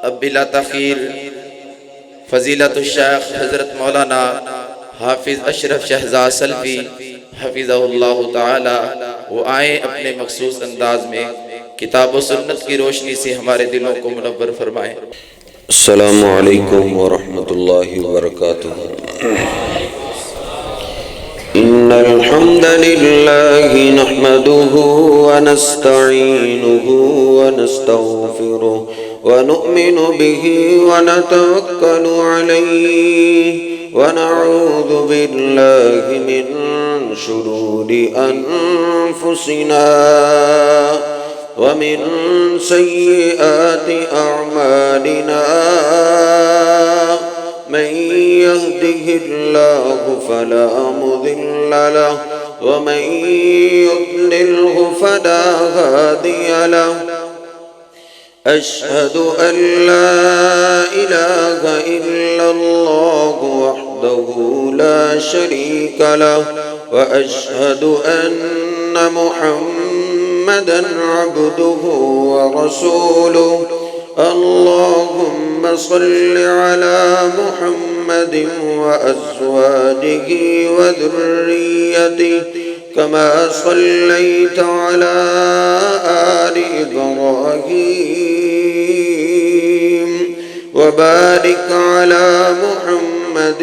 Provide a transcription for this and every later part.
اب بلا تاخیر فضیلت الشیخ حضرت مولانا حافظ اشرف شہزاد سلفی حفظہ اللہ تعالی وہ آئیں اپنے مخصوص انداز میں کتاب و سنت کی روشنی سے ہمارے دلوں کو منور فرمائیں۔ السلام علیکم ورحمۃ اللہ وبرکاتہ۔ ان الحمد للہ نحمده ونستعینه ونستغفره ونؤمن به ونتوکل علیہ ونعوذ باللہ من شرور انفسنا ومن سیئات اعمالنا من يهده الله فلا مضل له ومن يضلله فلا هادي له أشهد أن لا إله إلا الله وحده لا شريك له وأشهد أن محمدا عبده ورسوله اللهم صل على محمد وأزواجه وذريته كما صليت على آل إبراهيم وبارك على محمد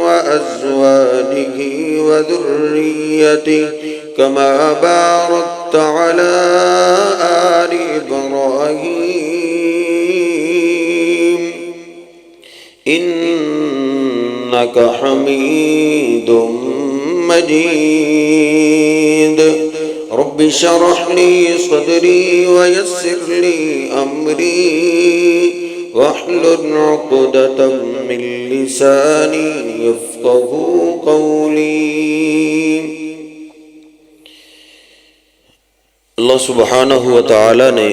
وأزواجه وذريته كما باركت على آل إبراهيم إنك حميد مجيد رب اشرح لي صدري ويسر لي أمري واحلل عقدة من لساني يفقهوا قولي۔ اللہ سبحانہ و تعالی نے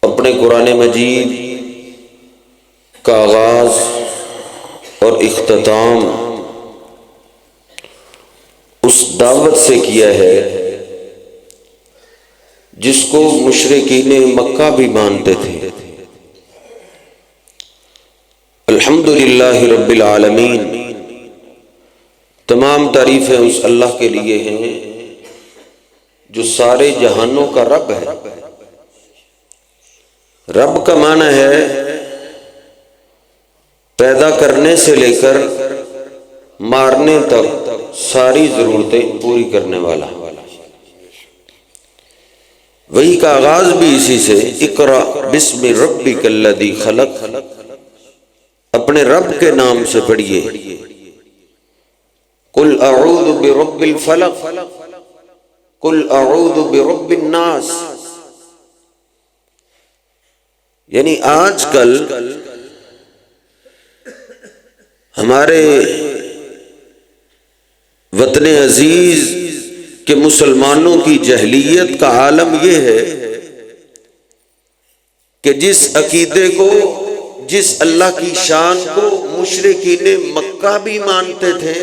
اپنے قرآن مجید کا آغاز اور اختتام اس دعوت سے کیا ہے جس کو مشرکین مکہ بھی مانتے تھے۔ الحمدللہ رب العالمین، تمام تعریفیں اس اللہ کے لیے ہیں جو سارے جہانوں کا رب ہے۔ رب کا معنی ہے پیدا کرنے سے لے کر مارنے تک ساری ضرورتیں پوری کرنے والا۔ وہی کا آغاز بھی اسی سے، اقرأ بسم ربک الذی خلق، اپنے رب کے نام سے پڑھیے۔ قل اعوذ برب الفلق، قل اعوذ برب الناس۔ یعنی آج کل ہمارے وطن عزیز کے مسلمانوں کی جہلیت کا عالم یہ ہے کہ جس عقیدے کو، جس اللہ کی شان کو مشرکین مکہ بھی مانتے تھے،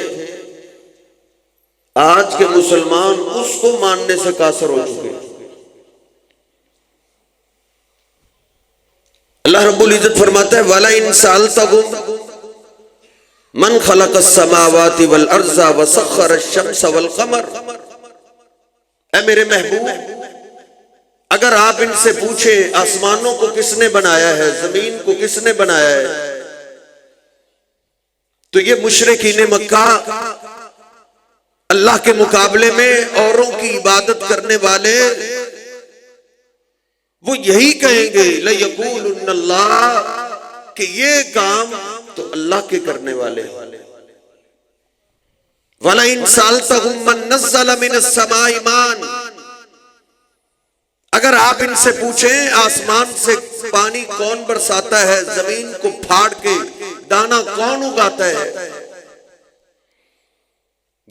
آج کے مسلمان اس کو ماننے سے قاصر ہو چکے۔ اللہ رب العزت فرماتا ہے وَلَئِن سَأَلْتَهُمْ مَنْ خَلَقَ السَّمَاوَاتِ وَالْأَرْضَ وَسَخَّرَ الشَّمْسَ وَالْقَمَرَ، اے میرے محبوب اگر آپ ان سے پوچھیں آسمانوں کو کس نے بنایا ہے، زمین کو کس نے بنایا ہے، تو یہ مشرکین مکہ اللہ کے مقابلے میں اوروں کی عبادت کرنے والے وہ یہی کہیں گے لَيَقُولُنَّ اللَّهُ، کہ یہ کام تو اللہ کے کرنے والے ہیں۔ وَلَئِن سَأَلْتَهُمْ مَن نَزَّلَ مِنَ السَّمَاءِ مَاءً، اگر آپ ان سے پوچھیں آسمان سے پانی کون برساتا ہے، زمین کو پھاڑ کے دانا کون اگاتا ہے،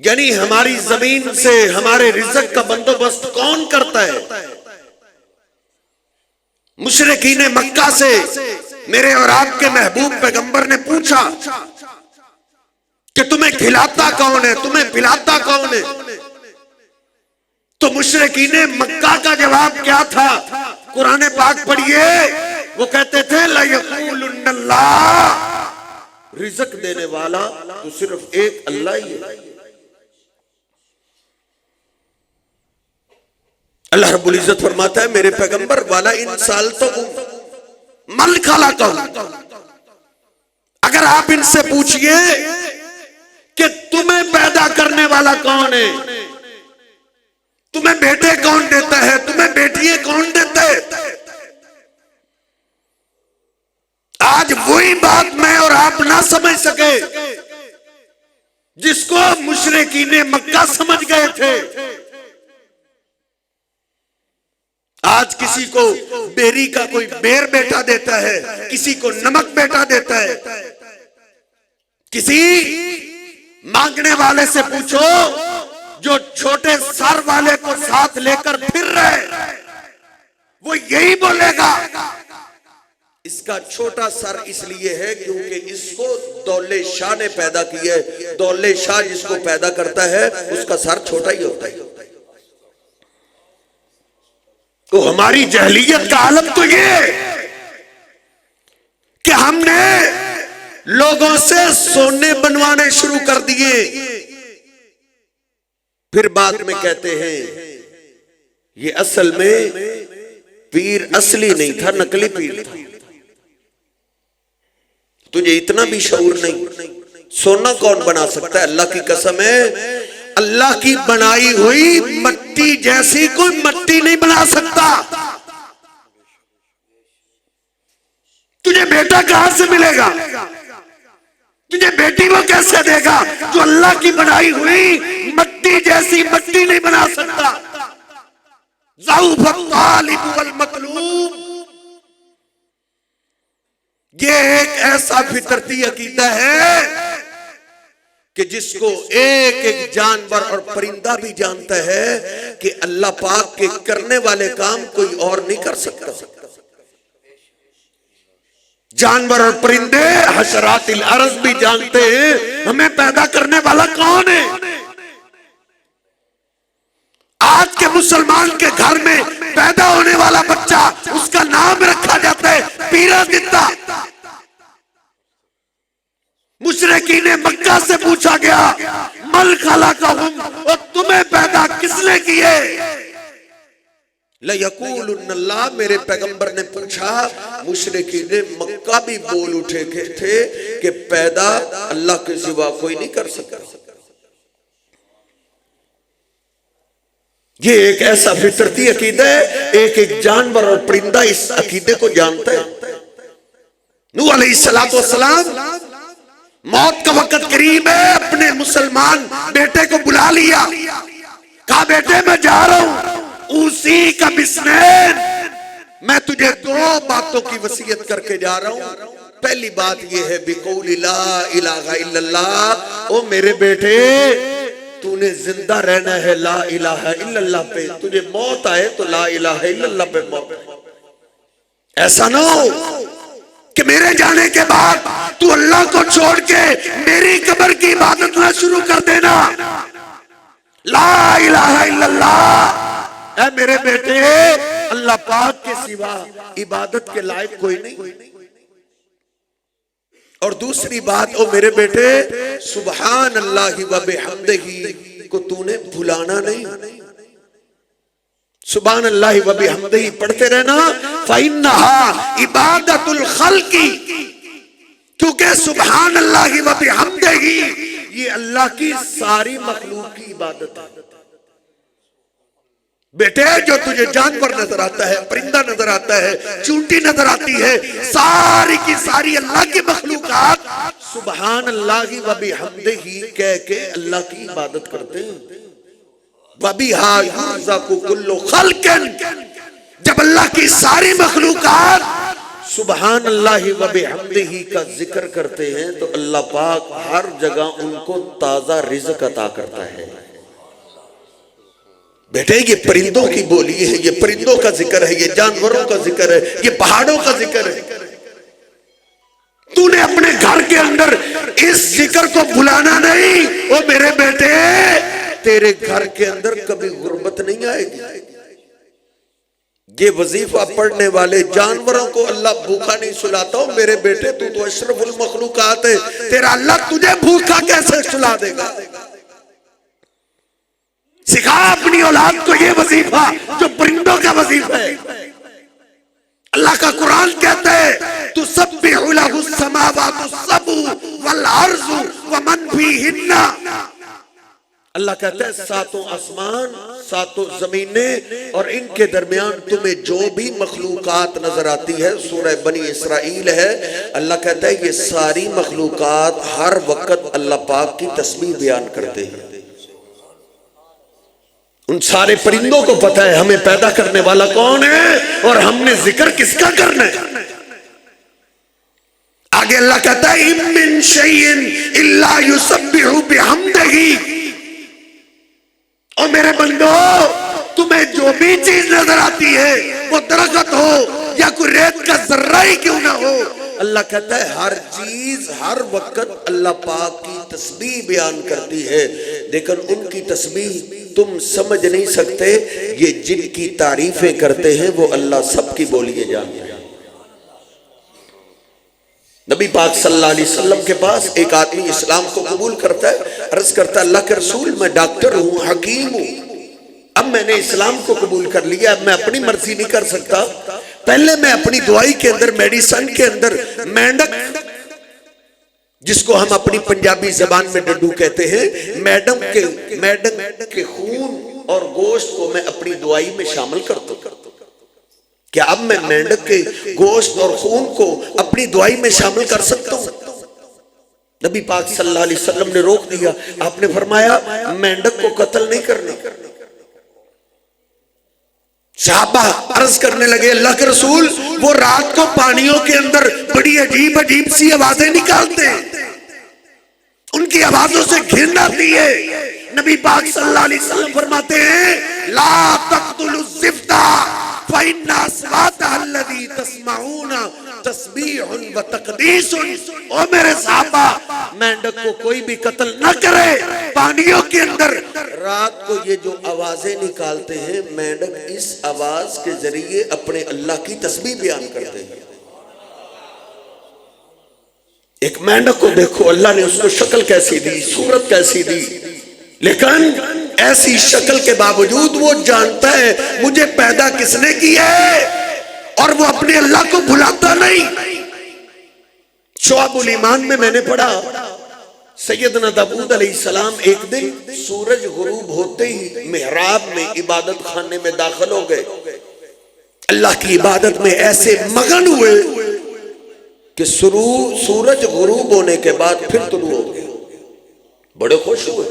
یعنی ہماری زمین سے ہمارے رزق کا بندوبست کون کرتا ہے، مشرکین مکہ سے میرے اور آپ کے محبوب پیغمبر نے پوچھا کہ تمہیں کھلاتا کون ہے، تمہیں پلاتا کون ہے؟ تو مشرکین مکہ کا جواب کیا تھا؟ قرآن پاک پڑھیے، وہ کہتے تھے لَيَقُولُنَّ اللَّهُ، رزق دینے والا تو صرف ایک اللہ ہی ہے۔ اللہ رب العزت فرماتا ہے میرے پیغمبر وَلَئِن سَأَلْتَهُمْ مَنْ خَلَقَهُمْ، اگر آپ ان سے پوچھئے کہ تمہیں پیدا کرنے والا کون ہے، تمہیں بیٹے کون دیتا ہے، تمہیں بیٹیاں کون دیتا ہے، آج وہی بات میں اور آپ نہ سمجھ سکے جس کو مشرکین مکہ سمجھ گئے تھے۔ آج کسی کو بیری کا کوئی بیر بیٹا دیتا ہے، کسی کو نمک بیٹا دیتا ہے۔ کسی مانگنے والے سے پوچھو جو چھوٹے سر والے کو ساتھ لے کر پھر رہے، وہ یہی بولے گا اس کا چھوٹا سر اس لیے ہے کیونکہ اس کو دولے شاہ نے پیدا کیا ہے، دولے شاہ جس کو پیدا کرتا ہے اس کا سر چھوٹا ہی ہوتا ہے۔ تو ہماری جہلیت کا عالم تو یہ کہ ہم نے لوگوں سے سونے بنوانے شروع کر دیے، پھر بعد میں کہتے ہیں یہ اصل میں پیر اصلی نہیں تھا، نقلی پیر تھا۔ تجھے اتنا بھی شعور نہیں، سونا کون بنا سکتا ہے؟ اللہ کی قسم ہے اللہ کی بنائی ہوئی مٹی جیسی کوئی مٹی نہیں بنا سکتا۔ تجھے بیٹا کہاں سے ملے گا؟ تجھے بیٹی وہ کیسے دے گا جو اللہ کی بنائی ہوئی مٹی جیسی مٹی نہیں بنا سکتا؟ ضعف الطالب والمطلوب، یہ ایک ایسا فطرتی عقیدہ ہے کہ جس کو ایک ایک جانور اور پرندہ بھی جانتا ہے کہ اللہ پاک کے کرنے والے کام کوئی اور نہیں کر سکتا۔ جانور اور پرندے حشرات الارض بھی جانتے ہیں ہمیں پیدا کرنے والا کون ہے۔ آج کے مسلمان کے گھر میں پیدا ہونے والا بچہ اس کا نام رکھا جاتا ہے پیرا دتا۔ مشرکین مکہ سے پوچھا گیا مَنْ خَلَقَهُمْ، اور تمہیں پیدا کس نے کیے؟ لَيَقُولُنَّ اللَّهُ، میرے پیغمبر نے پوچھا، مشرکین مکہ بھی بول اٹھے تھے کہ پیدا اللہ کے سوا کوئی نہیں کر سکتا۔ یہ ایک ایسا فطرتی عقیدہ ہے، ایک ایک جانور اور پرندہ اس عقیدے کو جانتا ہے۔ نوح علیہ السلام موت کا وقت قریب ہے، اپنے مسلمان بیٹے کو بلا لیا، کہا بیٹے میں جا رہا ہوں، اسی کا بسنین، میں تجھے دو باتوں کی وصیت کر کے جا رہا ہوں۔ پہلی بات یہ ہے بقول لا الہ الا اللہ، او میرے بیٹے تو نے زندہ رہنا ہے لا الہ الا اللہ پہ، تجھے موت آئے تو لا الہ الا اللہ پہ موت۔ ایسا نہ ہو کہ میرے جانے کے بعد تو اللہ کو چھوڑ کے میری قبر کی عبادت نہ شروع کر دینا۔ لا الہ الا اللہ، اے میرے بیٹے اللہ پاک کے سوا عبادت کے لائق کوئی نہیں۔ اور دوسری بات، او میرے بیٹے سبحان اللہ و بحمدہ کو تو نے بھلانا نہیں، سبحان اللہ و بحمدہ پڑھتے رہنا، فَإِنَّهَا عِبَادَةُ الْخَلْقِ، کیونکہ سبحان اللہ و بحمدہ یہ اللہ کی ساری مخلوق کی عبادت ہے۔ بیٹے جو تجھے جانور نظر آتا ہے، پرندہ نظر آتا ہے، چونٹی نظر آتی ہے، ساری کی ساری اللہ کی مخلوقات سبحان اللہ و بحمدہ کہہ کے اللہ کی عبادت کرتے ہیں۔ وَبِهَا يُرْزَقُ كُلُّ خَلْقٍ، جب اللہ کی ساری مخلوقات سبحان اللہ و بحمدہ کا ذکر کرتے ہیں تو اللہ پاک ہر جگہ ان کو تازہ رزق عطا کرتا ہے۔ بیٹے یہ پرندوں کی بولی ہے، یہ پرندوں کا ذکر ہے، یہ جانوروں کا ذکر ہے، یہ پہاڑوں کا ذکر ہے۔ تو نے اپنے گھر کے اندر اس ذکر کو بھلانا نہیں۔ او میرے بیٹے تیرے گھر کے اندر کبھی غربت نہیں آئے گی۔ یہ وظیفہ پڑھنے والے جانوروں کو اللہ بھوکا نہیں سلاتا ہوں، میرے بیٹے تو اشرف المخلوقات ہے، تیرا اللہ تجھے بھوکا کیسے سلا دے گا؟ سکھا اپنی اولاد کو یہ وظیفہ جو پرندوں کا وظیفہ ہے۔ اللہ کا قرآن کہتا ہے تسبح لہ السماوات السبع والارض ومن فیہن، اللہ کہتا ہے ساتوں آسمان، ساتوں زمینیں اور ان کے درمیان تمہیں جو بھی مخلوقات نظر آتی ہے، سورہ بنی اسرائیل ہے، اللہ کہتا ہے یہ ساری مخلوقات ہر وقت اللہ پاک کی تسبیح بیان کرتے ہیں۔ ان سارے پرندوں کو پتہ ہے ہمیں پیدا کرنے والا کون ہے اور ہم نے ذکر کس کا کرنا ہے۔ آگے اللہ کہتا ہے اِن مِّن شَيْءٍ إِلَّا يُسَبِّحُ بِحَمْدِهِ، اور میرے بندو تمہیں جو بھی چیز نظر آتی ہے، وہ درخت ہو یا کوئی ریت کا ذرہ ہی کیوں نہ ہو، اللہ کہتا ہے ہر چیز ہر وقت اللہ پاک کی تسبیح بیان کرتی ہے، لیکن ان کی تسبیح تم سمجھ نہیں سکتے، یہ جن کی تعریفیں کرتے ہیں وہ اللہ سب کی بولیے جانتے ہیں۔ نبی پاک صلی اللہ علیہ وسلم کے پاس ایک آدمی اسلام کو قبول کرتا ہے، عرض کرتا ہے اللہ کے رسول میں ڈاکٹر ہوں، حکیم ہوں، اب میں نے اسلام کو قبول کر لیا، اب میں اپنی مرضی نہیں کر سکتا، پہلے میں اپنی دوائی کے اندر میڈیسن کے اندر مینڈک، جس کو ہم اپنی پنجابی زبان میں ڈڈو کہتے ہیں، میڈک کے خون اور گوشت کو میں اپنی دوائی میں شامل کرتا ہوں۔ کیا اب میں مینڈک کے گوشت اور خون کو اپنی دوائی میں شامل کر سکتا ہوں؟ نبی پاک صلی اللہ علیہ وسلم نے روک دیا، آپ نے فرمایا مینڈک کو قتل نہیں کرنا۔ صحابہ عرض کرنے لگے اللہ کے رسول وہ رات کو پانیوں کے اندر بڑی عجیب عجیب سی آوازیں نکالتے ہیں، ان کی آوازوں سے گھن آتی ہے۔ نبی پاک صلی اللہ علیہ وسلم فرماتے ہیں لا تقتلوا الزفدہ فإن أصواتها الذي تسمعون تسبیح و تقدیس۔ او میرے صحابہ مینڈک کو کوئی بھی قتل نہ کرے، پانیوں کے اندر رات کو یہ جو آوازیں نکالتے ہیں مینڈک اس آواز کے ذریعے اپنے اللہ کی تسبیح بیان کرتے ہیں۔ ایک مینڈک کو دیکھو اللہ نے اس کو شکل کیسی دی، صورت کیسی دی، لیکن ایسی شکل کے باوجود وہ جانتا ہے مجھے پیدا کس نے کیا ہے، اور وہ اپنے اللہ کو بھلاتا نہیں۔ شعب الایمان میں نے پڑھا سیدنا داؤد علیہ السلام ایک دن سورج غروب ہوتے ہی محراب میں عبادت خانے میں داخل ہو گئے، اللہ کی عبادت میں ایسے مگن ہوئے کہ سورج غروب ہونے کے بعد پھر طلوع ہو گئے، بڑے خوش ہوئے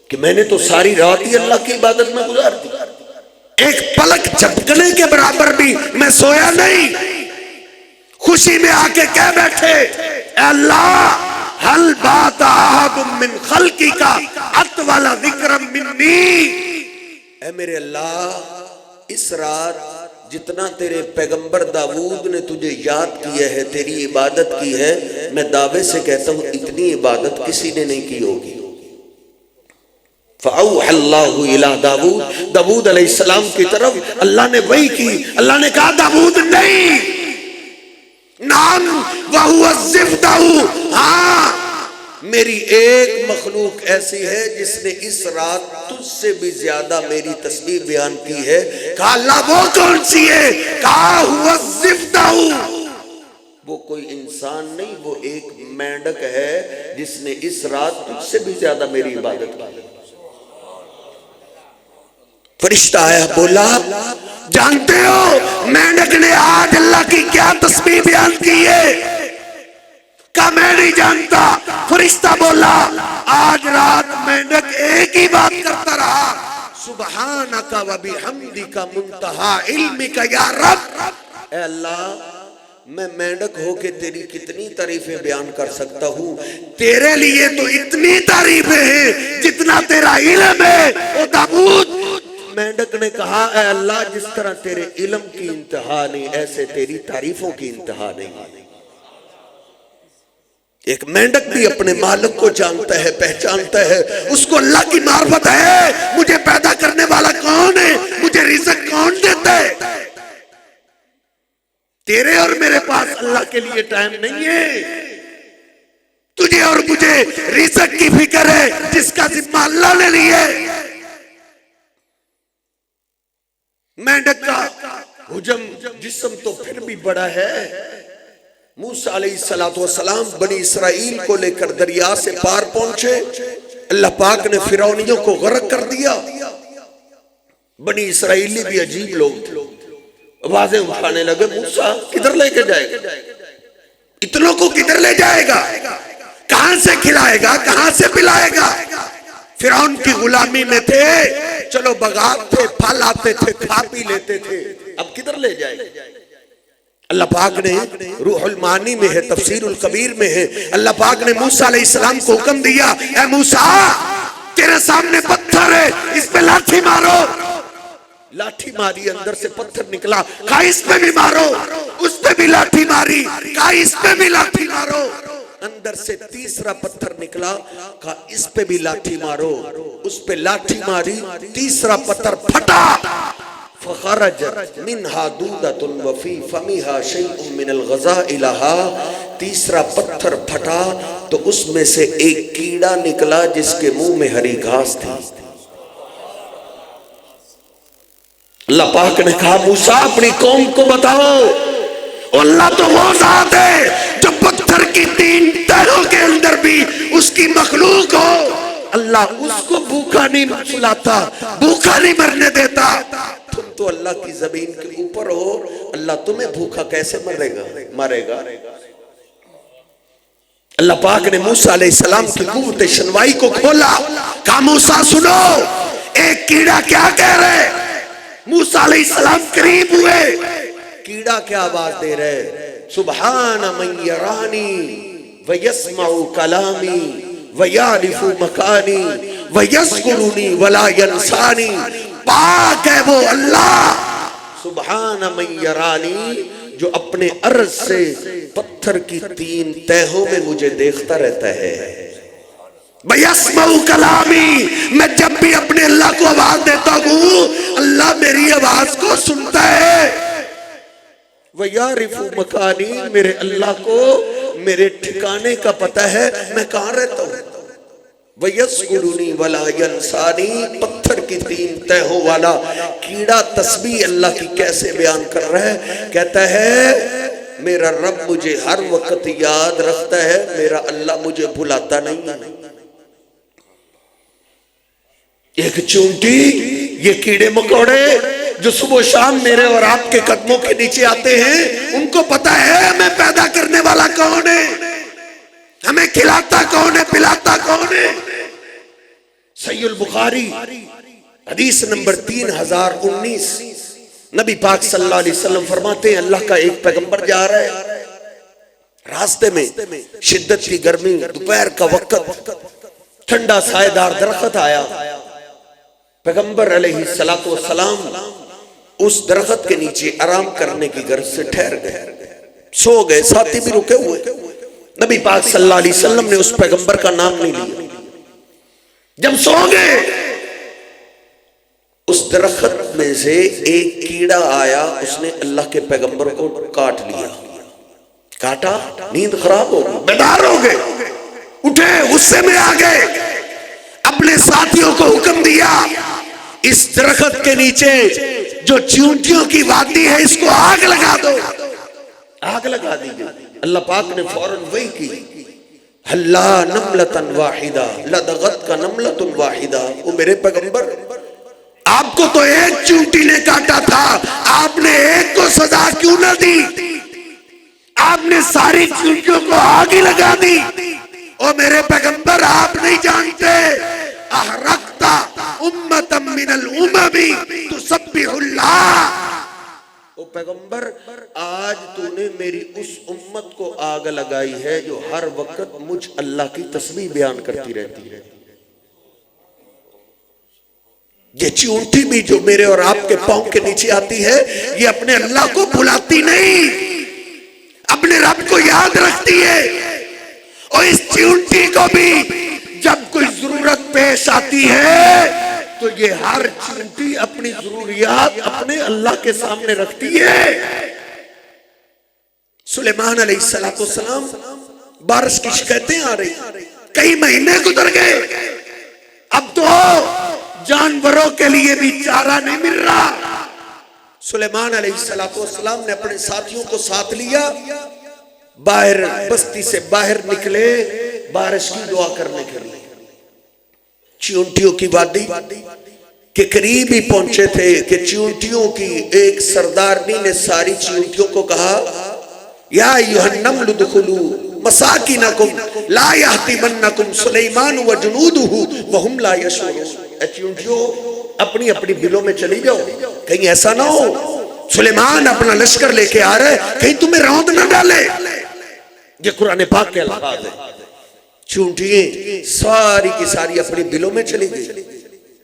کہ میں نے تو ساری رات ہی اللہ کی عبادت میں گزار دی، ایک پلک جھپکنے کے برابر بھی میں سویا نہیں۔ خوشی میں آ کے کہہ بیٹھے اے اللہ حل بات احد من خلقک اطول ذکرا منی، اے میرے اللہ اس رات جتنا تیرے پیغمبر داؤد نے تجھے یاد کیا ہے، تیری عبادت کی ہے، میں دعوے سے کہتا ہوں اتنی عبادت کسی نے نہیں کی ہوگی۔ فَأَوْحَى اللَّهُ إِلَىٰ داؤد، داؤد علیہ السلام کی طرف اللہ نے وحی کی، اللہ نے کہا داؤد نہیں، نعم وَهُوَ الزِّفْدَهُ، ہاں میری ایک مخلوق ایسی ہے جس نے اس رات تجھ سے بھی زیادہ میری تسبیح بیان کی ہے۔ کہا اللہ وہ کون سی ہے؟ کہا هُوَ الزِّفْدَهُ، وہ کوئی انسان نہیں، وہ ایک مینڈک ہے جس نے اس رات تجھ سے بھی زیادہ میری عبادت کی۔ فرشتہ آیا بولا جانتے ہو مینڈک نے آج اللہ کی کیا تسبیح بیان کی ہے؟ کہا میں نہیں جانتا۔ فرشتہ بولا آج رات مینڈک ایک ہی بات کرتا رہا سبحانک و بحمدک منتہی علمک یا رب، اے اللہ میں مینڈک ہو کے تیری کتنی تعریفیں بیان کر سکتا ہوں، تیرے لیے تو اتنی تعریفیں ہیں جتنا تیرا علم ہے۔ او داؤد مینڈک نے کہا اے اللہ جس طرح تیرے علم کی انتہا نہیں ایسے تیری تعریفوں کی انتہا نہیں۔ ایک مینڈک بھی اپنے مالک کو جانتا ہے، پہچانتا ہے، اس کو اللہ کی معرفت ہے، مجھے پیدا کرنے والا کون ہے، مجھے رزق کون دیتا ہے۔ تیرے اور میرے پاس اللہ کے لیے ٹائم نہیں ہے، تجھے اور مجھے رزق کی فکر ہے جس کا ذمہ اللہ نے لیا ہے۔ مینڈک کا حجم جسم تو پھر بھی بڑا ہے۔ موسیٰ علیہ السلام بنی اسرائیل کو لے کر دریا سے پار پہنچے، اللہ پاک نے فرعونیوں کو غرق کر دیا۔ بنی اسرائیلی بھی عجیب لوگ تھے، آوازیں اٹھانے لگے، موسیٰ کدھر لے کے جائے گا، اتنوں کو کدھر لے جائے گا، کہاں سے کھلائے گا، کہاں سے پلائے گا۔ فرعون کی غلامی میں تھے، چلو بغاوت تھے، پھل آتے تھے، کھا پی لیتے تھے، اب کدھر لے جائے گا۔ اللہ پاک نے روح المعانی میں ہے، تفسیر الکبیر میں ہے، اللہ پاک نے موسیٰ علیہ السلام کو حکم دیا، اے موسیٰ تیرے سامنے پتھر ہے، اس پہ لاٹھی مارو۔ لاٹھی ماری، اندر سے پتھر نکلا، کہا اس پہ بھی مارو، اس پہ بھی لاٹھی ماری، کہا اس پہ بھی لاٹھی مارو، اندر سے تیسرا پتھر نکلا، کہا اس پہ بھی لاٹھی مارو، اس پہ لاٹھی ماری، تیسرا پتھر پھٹا، فخرجت منہا دودۃ وفی فمیہا شیء من الغذاء لہا، تیسرا پتھر پھٹا تو اس میں سے ایک کیڑا نکلا جس کے منہ میں ہری گھاس تھی۔ اللہ پاک نے کہا موسیٰ اپنی قوم کو بتاؤ، اللہ تو وہ ذات ہے جو پتھر کی 3 تہوں کے اندر بھی اس کی مخلوق ہو، اللہ اس کو بھوکا نہیں سلاتا، بھوکا نہیں مرنے دیتا۔ تم تو اللہ کی زمین کے اوپر ہو، اللہ تمہیں بھوکا کیسے مرے گا۔ اللہ پاک نے موسیٰ علیہ السلام کی قوت شنوائی کو کھولا، کہا موسیٰ سنو، ایک کیڑا کیا کہہ رہے۔ موسیٰ علیہ السلام قریب ہوئے، کیڑا کیا آواز دے رہے، سبحان من یرانی ویسمع کلامی ویعرف مکانی ویذکرنی ولا ینسانی، پاک ہے وہ اللہ سبحان من یرانی جو اپنے عرض سے پتھر کی 3 تہوں میں مجھے دیکھتا رہتا ہے۔ وَيَسْمَعُ کلامی، میں جب بھی اپنے اللہ کو آواز دیتا ہوں اللہ میری آواز کو سنتا ہے۔ وَيَعْرِفُ مَكَانِي، میرے اللہ کو میرے ٹھکانے کا پتہ ہے میں کہاں رہتا ہوں۔ وَيَذْكُرُنِي وَلَا يَنْسَانِي، پتھر کی 3 تہوں والا کیڑا تسبیح اللہ کی کیسے بیان کر رہا ہے، کہتا ہے میرا رب مجھے ہر وقت یاد رکھتا ہے، میرا اللہ مجھے بھلاتا نہیں۔ ایک چونٹی، یہ کیڑے مکوڑے جو صبح و شام میرے اور آپ کے قدموں کے نیچے آتے ہیں، ان کو پتا ہے ہمیں پیدا کرنے والا کون ہے، ہمیں کھلاتا کون ہے، پلاتا کون ہے۔ صحیح البخاری حدیث نمبر 3019، نبی پاک صلی اللہ علیہ وسلم فرماتے ہیں اللہ کا ایک پیغمبر جا رہا ہے، راستے میں شدت کی گرمی، دوپہر کا وقت، ٹھنڈا سائے دار درخت آیا، پیغمبر علیہ السلام اس درخت کے نیچے آرام کرنے کی غرض سے ٹھہر گئے، سو گئے، ساتھی بھی رکے ہوئے۔ نبی پاک صلی اللہ علیہ وسلم نے اس پیغمبر کا نام نہیں لیا۔ جب سو گئے اس درخت میں سے ایک کیڑا آیا، اس نے اللہ کے پیغمبر کو کاٹ لیا، کاٹا، نیند خراب ہو گئی، بیدار ہو گئے، اٹھے، غصے میں آ گئے، اپنے ساتھیوں کو حکم دیا اس درخت کے نیچے جو چیونٹیوں کی وادی ہے اس کو آگ لگا دو، آگ لگا دی گئی۔ اللہ پاک نے فوراً وحی کی، ہلا نملۃ واحدہ لدغت کا نملۃ واحدہ، وہ میرے پیغمبر آپ کو تو ایک چیونٹی نے کاٹا تھا، آپ نے ایک کو سزا کیوں نہ دی، آپ نے ساری چیونٹیوں کو آگ ہی لگا دی۔ او میرے پیغمبر آپ نہیں جانتے، احرقتا امتا من الامم تسبح اللہ، او پیغمبر آج تو نے میری اس امت کو آگ لگائی ہے جو ہر وقت مجھ اللہ کی تسبیح بیان کرتی رہتی ہے۔ یہ چیونٹی بھی جو میرے اور آپ کے پاؤں کے نیچے آتی ہے یہ اپنے اللہ کو بھلاتی نہیں، اپنے رب کو یاد رکھتی ہے۔ اور اس چیونٹی کو بھی جب کوئی ضرورت پیش آتی ہے تو یہ ہر چیونٹی اپنی ضروریات اپنے اللہ کے سامنے رکھتی ہے۔ سلیمان علیہ السلام بارش کی شکایتیں آ رہی، کئی مہینے گزر گئے، اب تو جانوروں کے لیے بھی چارہ نہیں مل رہا۔ سلیمان علیہ السلام نے اپنے ساتھیوں کو ساتھ لیا، باہر بستی سے باہر نکلے بارش کی دعا کرنے کے لیے۔ چیونٹیوں کی وادی کے قریب ہی پہنچے تھے کہ چیونٹیوں کی ایک سردارنی نے ساری چیونٹیوں کو کہا یا ایھا النمل ادخلوا مساکنکم لا یحطمنکم سلیمان وجنودہ وہم لا یشعرون۔ اے چیونٹیوں اپنی اپنی بلوں میں چلی جاؤ، کہیں ایسا نہ ہو سلیمان اپنا لشکر لے کے آ رہے کہیں تمہیں روند نہ ڈالے۔ یہ قرآن پاک کے الفاظ ہیں۔ چونٹییں ساری کی ساری اپنی بلوں میں چلی گئی،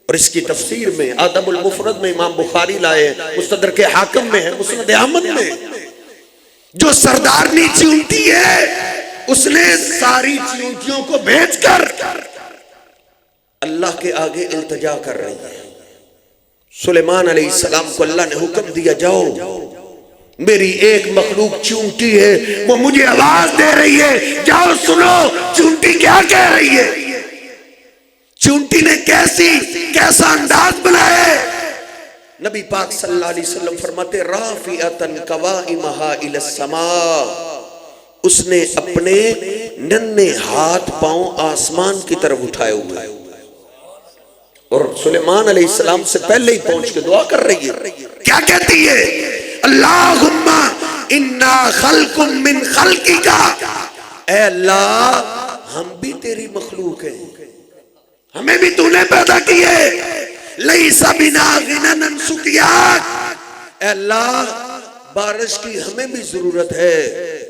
اور اس کی تفسیر میں ادب المفرد میں امام بخاری لائے، مستدرک حاکم میں ہے، مسند احمد میں، جو سردارنی چیونٹی ہے اس نے ساری چیونٹیوں کو بھیج کر اللہ کے آگے التجا کر رہی ہے۔ سلیمان علیہ السلام کو اللہ نے حکم دیا جاؤ، میری ایک مخلوق چونٹی ہے وہ مجھے آواز دے رہی ہے، جاؤ سنو چونٹی کیا کہہ رہی ہے۔ چونٹی نے کیسا انداز بنایا ہے۔ نبی پاک صلی اللہ علیہ وسلم فرماتے رافعۃ قوائمہا الی السماء، اس نے اپنے ننھے ہاتھ پاؤں آسمان کی طرف اٹھائے ہوئے، اور سلیمان علیہ السلام سے پہلے ہی پہنچ کے دعا کر رہی ہے۔ کیا کہتی ہے؟ اللہم انا خلق من خلقک، اے اللہ ہم بھی تیری مخلوق ہیں، ہمیں بھی تو نے پیدا کیے۔ لیس بنا غنى عن سقیاک، اے اللہ بارش کی ہمیں بھی ضرورت ہے،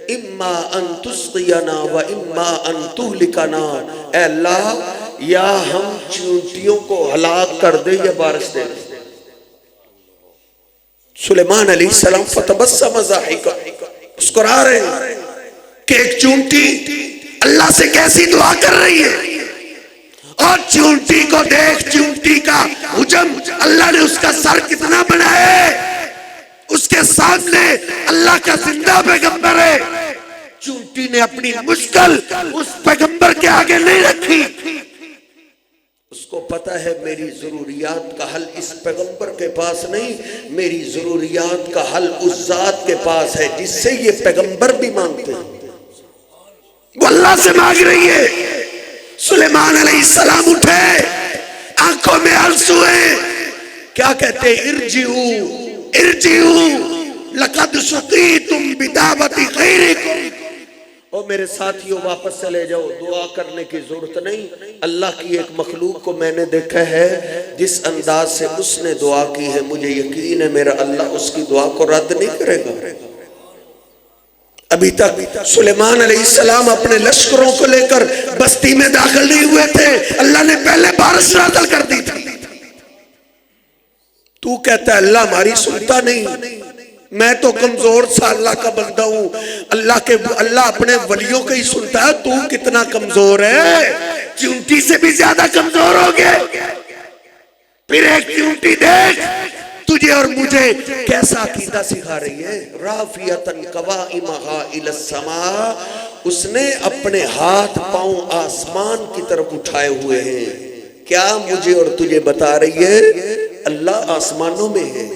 اما ان تسقینا و اما ان تہلکنا، اے اللہ یا ہم چیونٹیوں کو ہلاک کر دے یا بارش دے۔ سلیمان علیہ السلام فتبسم ضاحکا، مسکرا رہے ہیں کہ ایک چونٹی اللہ سے کیسی دعا کر رہی ہے، اور چونٹی کو دیکھ، چونٹی کا حجم اللہ نے اس کا سر کتنا بنایا ہے، اس کے سامنے اللہ کا زندہ پیغمبر ہے۔ چونٹی نے اپنی مشکل اس پیغمبر کے آگے نہیں رکھی، اس کو پتا ہے میری ضروریات کا حل اس پیغمبر کے پاس نہیں، میری ضروریات کا حل اس ذات کے پاس ہے جس سے یہ پیغمبر بھی مانگتے ہیں، وہ اللہ سے مانگ رہی ہے۔ سلیمان علیہ السلام اٹھے، آنکھوں میں آنسو ہیں، کیا کہتے ہیں؟ ارجعوا لقد سقیتم بدعوۃ غیرکم، اور میرے ساتھیوں واپس چلے جاؤ، دعا کرنے کی ضرورت نہیں۔ اللہ کی ایک مخلوق کو میں نے دیکھا ہے جس انداز سے اس نے دعا کی ہے، مجھے یقین ہے میرا اللہ اس کی دعا کو رد نہیں کرے گا۔ ابھی تک سلیمان علیہ السلام اپنے لشکروں کو لے کر بستی میں داخل نہیں ہوئے تھے، اللہ نے پہلے بارش نازل کر دی تھی۔ تو کہتا ہے اللہ ہماری سنتا نہیں، میں تو کمزور سا اللہ کا بندہ ہوں، اللہ اپنے ولیوں کا ہی سنتا ہے، تو کتنا کمزور ہے، چونٹی سے بھی زیادہ کمزور ہو گئے۔ پھر ایک چونٹی دیکھ تجھے اور مجھے کیسا عقیدہ سکھا رہی ہے۔ رافعۃ قوائمہا الی السماء، اس نے اپنے ہاتھ پاؤں آسمان کی طرف اٹھائے ہوئے ہیں، کیا مجھے اور تجھے بتا رہی ہے اللہ آسمانوں میں ہے۔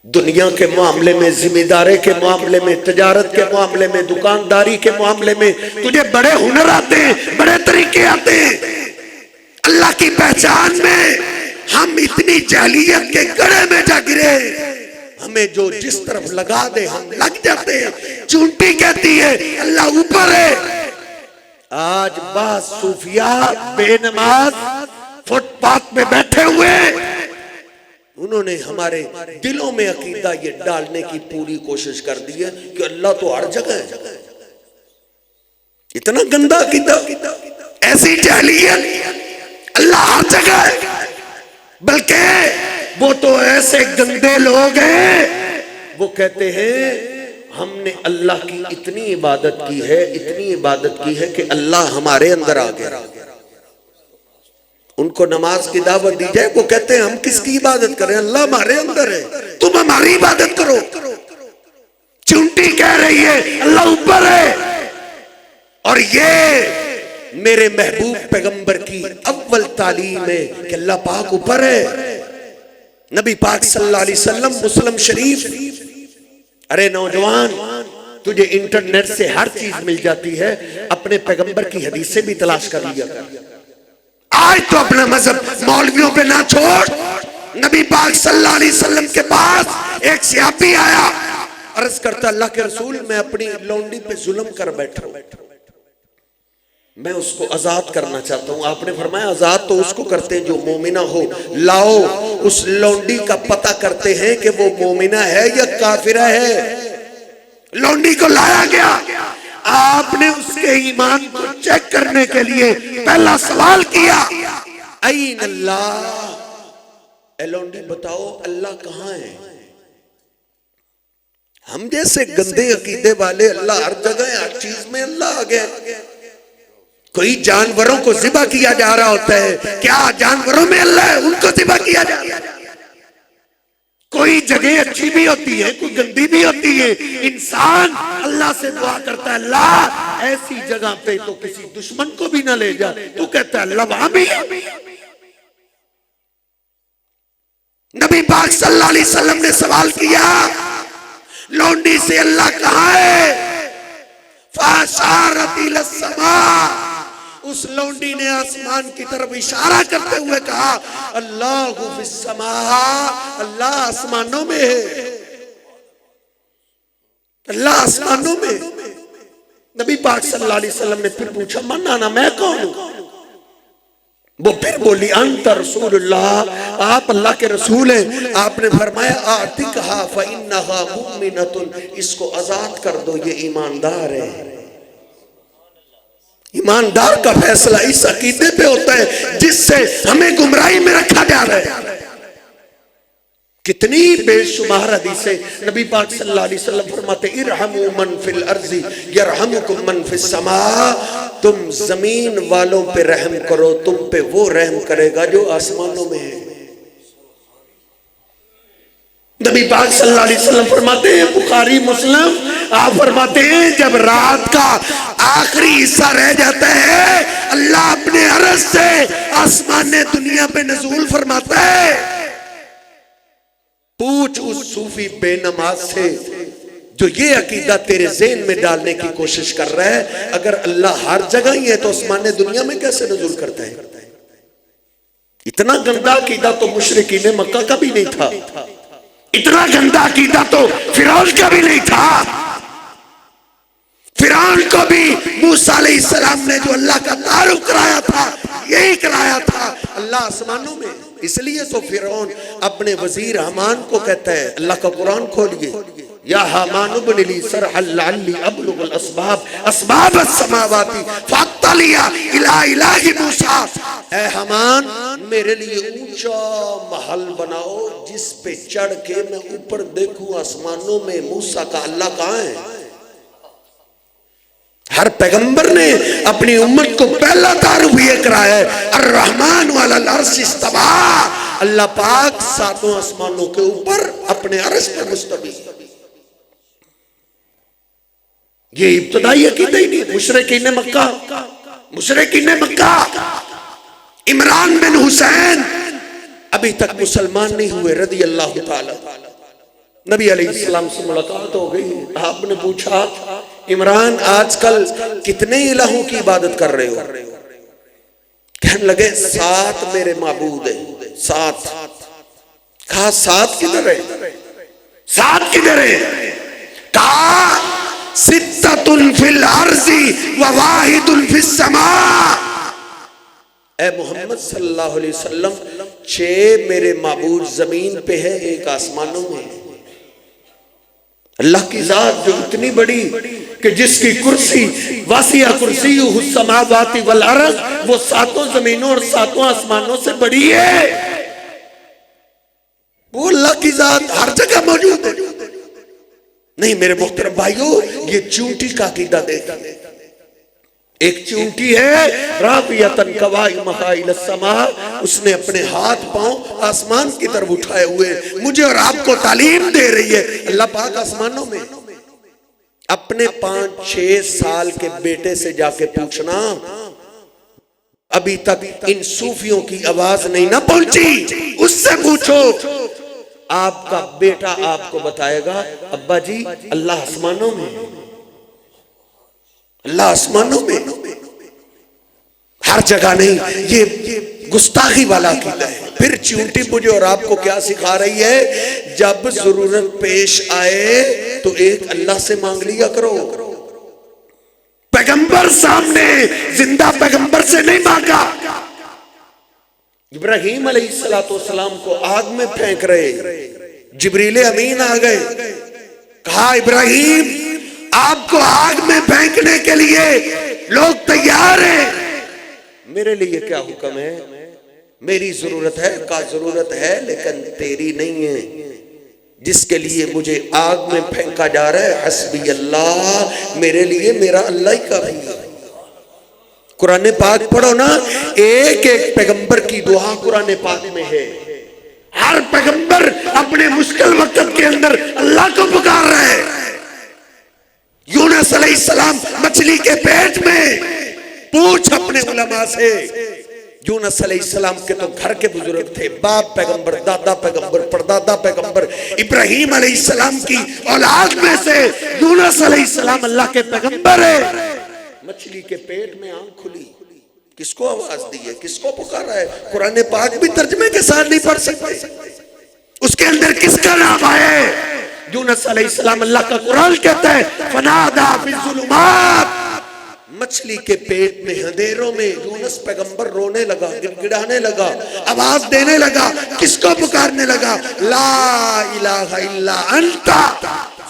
دنیا کے معاملے میں، ذمہ داری کے معاملے میں، تجارت کے معاملے میں، دکانداری کے معاملے میں تجھے بڑے ہنر آتے ہیں، بڑے طریقے آتے ہیں، اللہ کی پہچان میں ہم اتنی جاہلیت کے گڑھے میں جا گرے، ہمیں جو جس طرف لگا دے ہم لگ جاتے ہیں۔ چونٹی کہتی ہے اللہ اوپر ہے۔ آج بعض صوفیاء بے نماز فٹ پاتھ میں بیٹھے ہوئے، انہوں نے ہمارے دلوں میں عقیدہ یہ ڈالنے کی پوری کوشش کر دی ہے کہ اللہ تو ہر جگہ ہے۔ اتنا گندا عقیدہ، ایسی جاہلیت، اللہ ہر جگہ ہے، بلکہ وہ تو ایسے گندے لوگ ہیں وہ کہتے ہیں ہم نے اللہ کی اتنی عبادت کی ہے کہ اللہ ہمارے اندر آ گیا. ان کو نماز کی دعوت دی جائے وہ کہتے ہیں ہم کس کی عبادت کریں, اللہ ہمارے اندر ہے, تم ہماری عبادت کرو. چونٹی کہہ رہی ہے اللہ اوپر ہے. اور یہ میرے محبوب پیغمبر کی اول تعلیم ہے کہ اللہ پاک اوپر ہے. نبی پاک صلی اللہ علیہ وسلم مسلم شریف. ارے نوجوان, تجھے انٹرنیٹ سے ہر چیز مل جاتی ہے, اپنے پیغمبر کی حدیثیں بھی تلاش کر لیا کر. آج تو اپنا مذہب مولویوں پہ نہ چھوڑ. نبی پاک صلی اللہ علیہ وسلم کے پاس ایک صحابی آیا, عرض کرتا اللہ کے رسول میں اپنی لونڈی پہ ظلم کر بیٹھا ہوں, میں اس کو آزاد کرنا چاہتا ہوں. آپ نے فرمایا آزاد تو اس کو کرتے جو مومنہ ہو, لاؤ اس لونڈی کا پتہ کرتے ہیں کہ وہ مومنہ ہے یا کافرہ ہے. لونڈی کو لایا گیا. آپ نے اس کے ایمان کو چیک کرنے کے لیے پہلا سوال کیا, این اللہ, اے لونڈی بتاؤ اللہ کہاں ہے؟ ہم جیسے گندے عقیدے والے اللہ ہر جگہ ہے, ہر چیز میں اللہ آ گیا. کوئی جانوروں کو ذبح کیا جا رہا ہوتا ہے, کیا جانوروں میں اللہ ہے, ان کو ذبح کیا جا رہا ہے. کوئی جگہ اچھی بھی ہوتی ہے, کوئی گندی بھی ہوتی ہے. انسان اللہ سے دعا کرتا ہے اللہ ایسی جگہ پہ تو کسی دشمن کو بھی نہ لے جا, تو کہتا ہے اللہ وہاں بھی. نبی پاک صلی اللہ علیہ وسلم نے سوال کیا لونڈی سے اللہ کہاں ہے؟ فاشارت الی السماء, اس لونڈی نے آسمان کی طرف اشارہ کرتے ہوئے کہا اللہ فی السماء, اللہ آسمانوں میں ہے, اللہ آسمانوں میں. نبی پاک صلی اللہ علیہ وسلم نے پھر پوچھا من انا, میں کون ہوں؟ وہ پھر بولی انت رسول اللہ, آپ اللہ کے رسول ہیں. آپ نے فرمایا اعتقھا فانھا مؤمنۃ, اس کو آزاد کر دو یہ ایماندار ہے. ایماندار کا فیصلہ اس عقیدے پہ ہوتا ہے جس سے ہمیں گمراہی میں رکھا جا رہا ہے. کتنی بے شمار حدیثیں نبی پاک صلی اللہ علیہ وسلم فرماتے ارحموا من فی الارض یرحمکم من فی السماء, تم زمین والوں پہ رحم کرو, تم پہ وہ رحم کرے گا جو آسمانوں میں ہے. نبی پاک صلی اللہ علیہ وسلم فرماتے ہیں بخاری مسلم, آپ فرماتے ہیں جب رات کا آخری حصہ رہ جاتا ہے اللہ اپنے عرش سے آسمان دنیا پہ نزول فرماتا ہے. پوچھ اس صوفی بے نماز سے جو یہ عقیدہ تیرے ذہن میں ڈالنے کی کوشش کر رہا ہے اگر اللہ ہر جگہ ہی ہے تو آسمان دنیا میں کیسے نزول کرتا ہے؟ اتنا گندا عقیدہ تو مشرکین مکہ کا بھی نہیں تھا, اتنا گندا عقیدہ تو فرعون کا بھی نہیں تھا. فرعون کو بھی موسیٰ علیہ السلام نے جو اللہ کا تعارف کرایا تھا یہی کرایا تھا اللہ آسمانوں میں. اس لیے تو فرعون اپنے وزیر حامان کو کہتا ہے, اللہ کا قرآن کھولیے, یا حامان ابن لی صرحا لعلی ابلغ الاسباب اسباب السماوات فاطلع الی الہ موسیٰ, اے حامان میرے لیے اونچا محل بناؤ جس پہ چڑھ کے میں اوپر دیکھوں آسمانوں میں موسیٰ کا اللہ کہاں ہے. ہر پیغمبر نے اپنی امت کو پہلا تعارف یہ کرایا ہے الرحمن علی العرش استوی, اللہ پاک ساتوں آسمانوں کے اوپر اپنے عرش پر مستوی. یہ ابتدائی عقیدہ ہی نہیں. مشرکین مکہ عمران بن حسین ابھی تک مسلمان نہیں ہوئے رضی اللہ تعالی. نبی علیہ السلام سے ملاقات ہو گئی, آپ نے پوچھا عمران آج کل کتنے الہوں کی عبادت کر رہے ہو؟ کہنے لگے 7 میرے معبود ہیں. 7. کہا 7 کدھر ہے؟ 7 کدھر ہے؟ کہا 6 فی الارض و واحد فی السماء. اے محمد صلی اللہ علیہ وسلم 6 میرے معبود زمین پہ ہے, 1 آسمانوں میں. اللہ کی ذات جو اتنی بڑی کہ جس کی کرسی واسع کرسیہ السماوات والارض, وہ 7 زمینوں اور 7 آسمانوں سے بڑی ہے. وہ اللہ کی ذات ہر جگہ موجود ہے. نہیں میرے محترم بھائیو، یہ چونٹی کا عقیدہ دیکھیں، ایک چونٹی ہے رافیتن قوائمہا الی السماء، اس نے اپنے ہاتھ پاؤں آسمان کی طرف اٹھائے ہوئے مجھے اور آپ کو تعلیم دے رہی ہے۔ اللہ پاک آسمانوں میں، اپنے 5-6 سال کے بیٹے سے جا کے پوچھنا، ابھی تک ان صوفیوں کی آواز نہیں نہ پہنچی، اس سے پوچھو، آپ کا بیٹا آپ کو بتائے گا ابا جی اللہ آسمانوں میں، اللہ آسمانوں میں، ہر جگہ نہیں۔ یہ گستاخی والا عقیدہ ہے۔ پھر چونٹی مجھے اور آپ کو کیا سکھا رہی ہے؟ جب ضرورت پیش آئے تو ایک اللہ سے مانگ لیا کرو۔ پیغمبر سامنے، زندہ پیغمبر سے نہیں مانگا۔ ابراہیم علیہ السلام کو آگ میں پھینک رہے، جبریل امین آ گئے، کہا ابراہیم آپ کو آگ میں پھینکنے کے لیے لوگ تیار ہیں، میرے لیے کیا حکم ہے؟ میری ضرورت ہے، کا ضرورت ہے لیکن تیری نہیں ہے، جس کے لیے مجھے آگ میں پھینکا جا رہا ہے حسبی اللہ، میرے لیے میرا اللہ ہی کافی ہے۔ قرآن پاک پڑھو نا، ایک ایک پیغمبر کی دعا قرآن پاک میں ہے، ہر پیغمبر اپنے مشکل وقت کے اندر اللہ کو پکار رہے ہیں۔ یونس علیہ السلام مچھلی کے پیٹ میں، پوچھ اپنے علماء سے، یونس علیہ السلام کے تو گھر کے بزرگ تھے، باپ پیغمبر، دادا پیغمبر، پردادا پیغمبر، ابراہیم علیہ السلام کی اولاد میں سے یونس علیہ السلام اللہ کے پیغمبر ہے۔ مچھلی کے پیٹ میں آنکھ کھلی، کس کو آواز دی ہے، کس کو پکارا ہے؟ قرآن پاک بھی ترجمے کے ساتھ نہیں پڑھ سکتے، اس کے اندر کس کا نام آئے؟ یونس علیہ السلام، اللہ کا قرآن کہتا ہے فنادا فی الظلمات، مچھلی کے پیٹ میں اندھیروں میں یونس پیغمبر رونے لگا، گڑگڑانے لگا، آواز دینے لگا، کس کو پکارنے لگا؟ لا الہ الا انت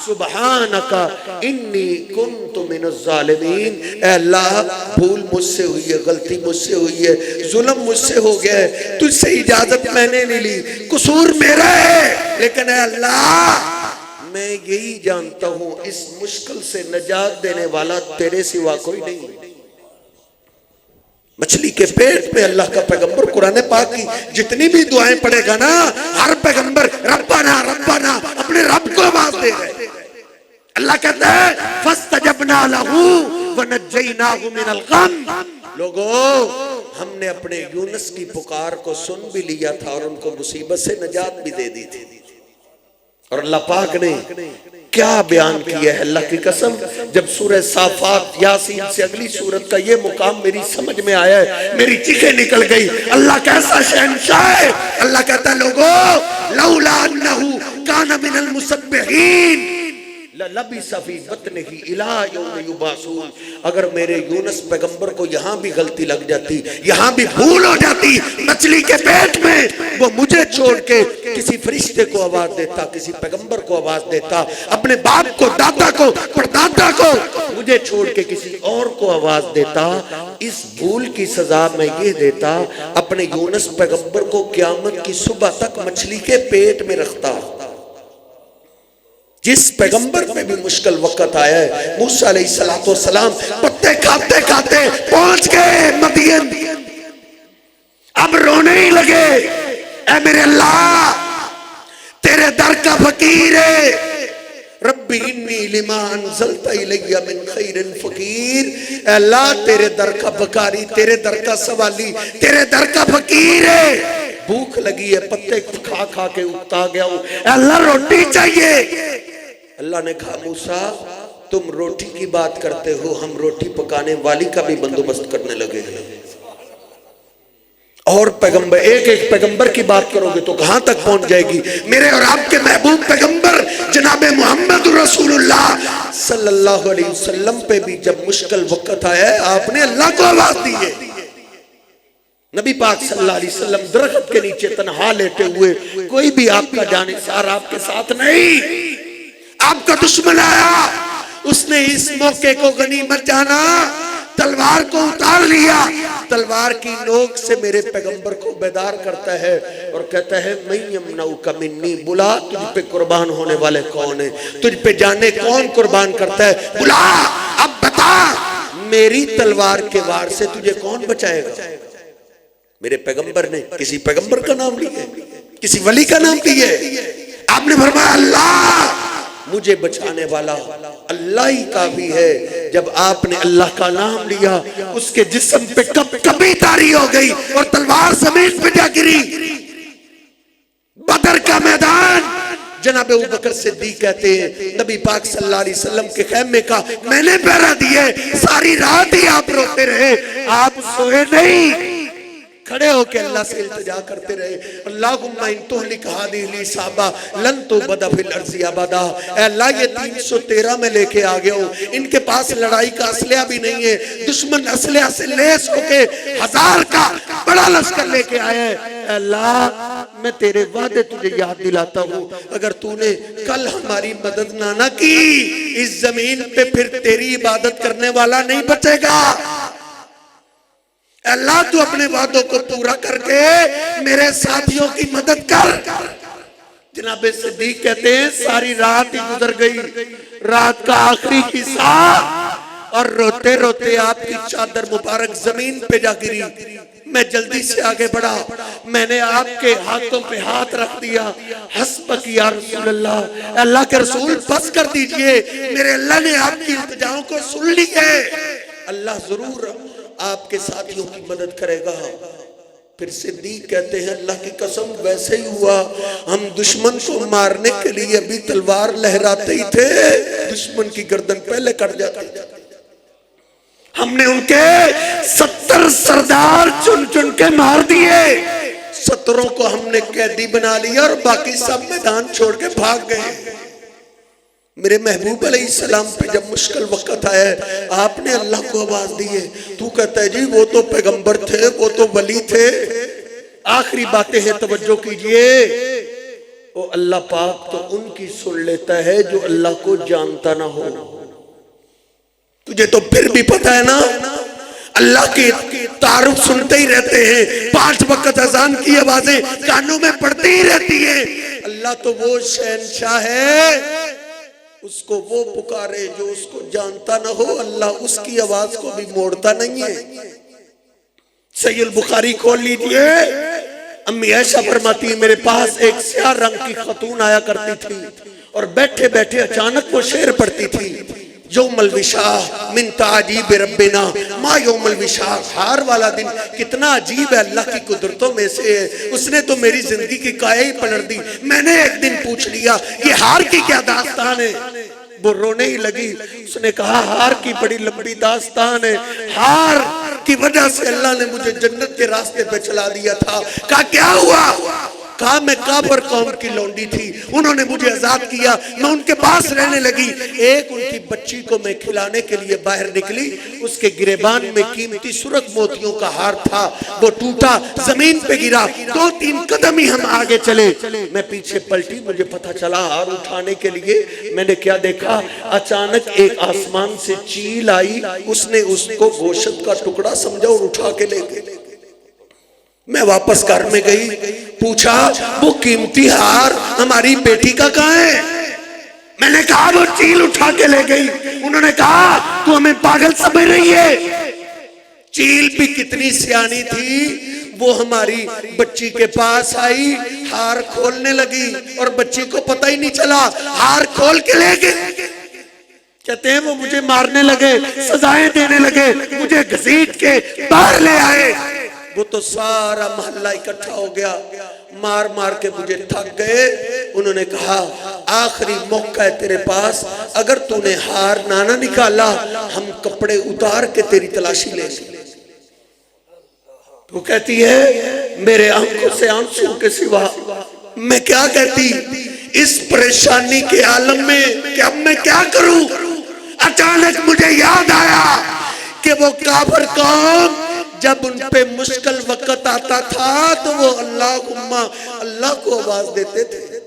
سبحانک انی کنت من الظالمین، اے اللہ بھول مجھ سے ہوئی ہے، غلطی مجھ سے ہوئی ہے، ظلم مجھ سے ہو گیا ہے، تجھ سے اجازت میں نے نہیں لی، قصور میرا ہے، لیکن اے اللہ میں یہی جانتا ہوں اس مشکل سے نجات دینے والا تیرے سوا کوئی نہیں۔ مچھلی کے پیٹ میں اللہ کا پیغمبر قرآن پاک کی جتنی بھی دعائیں پڑھے گا نا، ہر پیغمبر ربنا ربنا اپنے رب کو آواز دے گئے۔ اللہ کہتا ہے فاستجبنا لہ ونجیناہ من الغم، لوگوں ہم نے اپنے یونس کی پکار کو سن بھی لیا تھا اور ان کو مصیبت سے نجات بھی دے دی تھی۔ اور اللہ پاک نے کیا بیان کیا ہے، اللہ کی قسم، جب سورہ صافات یاسین سے اگلی سورت کا یہ مقام میری سمجھ میں آیا ہے، میری چیخیں نکل گئی۔ اللہ کیسا شہنشاہ ہے، اللہ کہتا ہے لوگوں لولا انہو کان من المسبحین للبث فی بطنہ الی یوم یبعثون، اگر میرے یونس پیغمبر کو یہاں بھی غلطی لگ جاتی، یہاں بھی بھول ہو جاتی مچھلی کے پیٹ میں، وہ مجھے چھوڑ کے کسی فرشتے کو آواز دیتا، کسی پیغمبر کو آواز دیتا، اپنے باپ کو، دادا کو، پردادا کو، مجھے چھوڑ کے کسی اور کو آواز دیتا، اس بھول کی سزا میں یہ دیتا، اپنے یونس پیغمبر کو قیامت کی صبح تک مچھلی کے پیٹ میں رکھتا۔ جس پیغمبر پہ بھی مشکل وقت آیا ہے، موسیٰ علیہ السلام پتے کھاتے کھاتے پہنچ گئے مدین، اب رونے ہی لگے، اے میرے اللہ تیرے در کا فقیر ہے، ربی انی لما انزلت الی من خیر فقیر، اے اللہ تیرے در کا بکاری، تیرے در کا سوالی، تیرے در کا فقیر ہے، بھوک لگی ہے، پتے کھا کھا کے اکتا گیا ہوں، اے اللہ روٹی چاہیے۔ اللہ نے کہا موسیٰ تم روٹی کی بات کرتے ہو، ہم روٹی پکانے والی کا بھی بندوبست کرنے لگے ہیں۔ اور پیغمبر، ایک ایک پیغمبر کی بات کرو گے تو کہاں تک پہنچ جائے گی؟ میرے اور آپ کے محبوب پیغمبر جناب محمد رسول اللہ صلی اللہ علیہ وسلم پہ بھی جب مشکل وقت آیا ہے، آپ نے اللہ کو آواز دی ہے۔ نبی پاک صلی اللہ علیہ وسلم درخت کے نیچے تنہا لیٹے ہوئے، کوئی بھی آپ کا جانثار آپ کے ساتھ نہیں، آپ کا دشمن آیا، اس نے اس موقع کو غنیمت جانا، تلوار کو اتار لیا، تلوار کی نوک سے میرے پیغمبر کو بیدار کرتا ہے اور کہتا ہے من یمنعک منی، بلا تجھ پہ قربان ہونے والے کون ہیں، تجھ پہ جانے کون قربان کرتا ہے، بلا اب بتا میری تلوار کے وار سے تجھے کون بچائے گا۔ میرے پیغمبر نے کسی پیغمبر کا نام لیا، کسی ولی کا نام لیا، آپ نے فرمایا اللہ مجھے بچانے والا اللہ ہی کافی ہے۔ جب آپ نے اللہ کا نام لیا اس کے جسم پہ کبھی تاری ہو گئی اور تلوار زمین پہ جا گری۔ بدر کا میدان، جناب ابوبکر صدیق کہتے ہیں نبی پاک صلی اللہ علیہ وسلم کے خیمے کا میں نے پہرا دیے، ساری رات ہی آپ روتے رہے، آپ سوئے نہیں، کھڑے ہو کے اللہ سے التجا کرتے رہے، اللہم ان تہلک ہذہ العصابہ لن تعبد فی الارض ابدا، اے اللہ یہ 313 میں لے کے آگے ہوں، ان کے پاس لڑائی کا اسلحہ بھی نہیں ہے، دشمن اسلحہ سے لیس ہو کے 1000 کا بڑا لشکر لے کے آیا ہے، اے اللہ میں تیرے وعدے تجھے یاد دلاتا ہوں، اگر تو نے کل ہماری مدد نہ کی اس زمین پہ پھر تیری عبادت کرنے والا نہیں بچے گا۔ اللہ تو اپنے وعدوں کو پورا کر کے میرے ساتھیوں کی مدد کر۔ جناب صدیق کہتے ہیں ساری رات ہی گزر گئی، رات کا آخری حصہ، اور روتے روتے آپ کی چادر مبارک زمین پہ جا گری۔ میں جلدی سے آگے بڑھا، میں نے آپ کے ہاتھوں پہ ہاتھ رکھ دیا، حسبک یا رسول اللہ، اللہ کے رسول بس کر دیجئے، میرے اللہ نے آپ کی التجاؤں کو سن لی ہے، اللہ ضرور آپ کے ساتھیوں کی مدد کرے گا۔ پھر صدیق کہتے ہیں اللہ کی قسم ویسے ہی ہوا، ہم دشمن کو مارنے کے لیے ابھی تلوار لہراتے ہی تھے، دشمن کی گردن پہلے کٹ جاتی تھی۔ ہم نے ان کے 70 سردار چن چن کے مار دیے، 70 کو ہم نے قیدی بنا لیا اور باقی سب میدان چھوڑ کے بھاگ گئے۔ میرے محبوب علیہ السلام پہ جب مشکل وقت آیا آپ نے اللہ کو آواز دی ہے، تو کہتا ہے جی وہ تو پیغمبر تھے، وہ تو ولی تھے، آخری باتیں ہیں توجہ کیجئے، وہ اللہ پاک تو ان کی سن لیتا ہے جو اللہ کو جانتا نہ ہو۔ تجھے تو پھر بھی پتہ ہے نا اللہ کی تعارف سنتے ہی رہتے ہیں، 5 وقت اذان کی آوازیں کانوں میں پڑتی ہی رہتی ہیں۔ اللہ تو وہ شہنشاہ ہے، اس کو وہ پکارے جو اس کو جانتا نہ ہو، اللہ اس کی آواز کو بھی موڑتا نہیں ہے۔ صحیح البخاری کھول لیجئے، امی عائشہ فرماتی ہے میرے پاس ایک سیاہ رنگ کی خاتون آیا کرتی تھی اور بیٹھے بیٹھے اچانک وہ شعر پڑھتی تھی، یوم الوشاح من تعجیب ربنا ما یوم الوشاح، ہار والا دن کتنا عجیب ہے اللہ کی قدرتوں میں سے ہے، اس نے تو میری زندگی کی کائے ہی پلٹ دی۔ میں نے ایک دن پوچھ لیا یہ ہار کی کیا داستان ہے، وہ رونے ہی لگی، اس نے کہا ہار کی بڑی لمبی داستان ہے، ہار کی وجہ سے اللہ نے مجھے جنت کے راستے پہ چلا دیا تھا۔ کہا کیا ہوا؟ کہا میں کافر قوم کی لونڈی تھی، انہوں نے مجھے آزاد کیا، میں ان کے پاس رہنے لگی، ایک ان کی بچی کو میں کھلانے کے لیے باہر نکلی، اس کے گریبان میں قیمتی سرخ موتیوں کا ہار تھا، وہ ٹوٹا زمین پہ گرا، 2-3 قدم ہی ہم آگے چلے، میں پیچھے پلٹی، مجھے پتہ چلا ہار اٹھانے کے لیے، میں نے کیا دیکھا، اچانک ایک آسمان سے چیل آئی، اس نے اس کو گوشت کا ٹکڑا سمجھا اور اٹھا کے لے گئی۔ میں واپس گھر میں گئی، پوچھا وہ قیمتی ہار ہماری بیٹی کا کہاں ہے؟ میں نے کہا وہ چیل اٹھا کے لے گئی۔ انہوں نے کہا تو ہمیں پاگل سمجھ رہی ہے؟ چیل بھی کتنی سیانی تھی، وہ ہماری بچی کے پاس آئی، ہار کھولنے لگی اور بچی کو پتہ ہی نہیں چلا، ہار کھول کے لے گئی۔ کہتے ہیں وہ مجھے مارنے لگے، سزائیں دینے لگے، مجھے گھسیٹ کے باہر لے آئے، وہ تو سارا محلہ اکٹھا ہو گیا، مار مار کے مجھے تھک گئے۔ انہوں نے کہا آخری موقع ہے تیرے پاس، اگر تو نے ہار نہ نکالا ہم کپڑے اتار کے تیری تلاشی لیں گے۔ وہ کہتی ہے میرے آنکھوں سے آنسو کے سوا میں کیا کہتی، اس پریشانی کے عالم میں کہ اب میں کیا کروں۔ اچانک مجھے یاد آیا کہ وہ کافر قوم جب ان پہ مشکل وقت آتا تھا تو وہ اللہ کو آواز دیتے تھے۔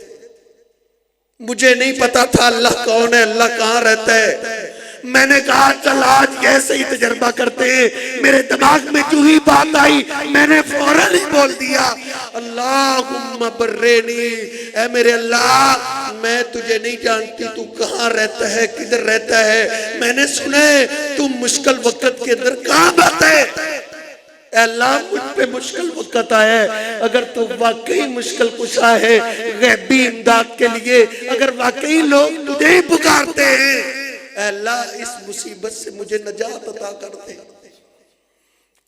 مجھے نہیں پتا تھا اللہ کون ہے، اللہ کہاں رہتا ہے، میں نے کہا چل آج ایسے ہی تجربہ کرتے ہیں. میرے دماغ میں جو ہی بات آئی میں نے فوراً ہی بول دیا اللہم برینی، اے میرے اللہ میں تجھے نہیں جانتی تو کہاں رہتا ہے، کدھر رہتا ہے. میں نے سنا ہے تو مشکل وقت کے اندر کہاں بات ہے. اے اللہ مجھ پہ مشکل وقت آیا ہے، اگر تو واقعی مشکل کشا ہے غیبی امداد کے لیے، اگر واقعی لوگ تجھے ہی پکارتے ہیں، اے اللہ اس مصیبت سے مجھے نجات عطا کر دے.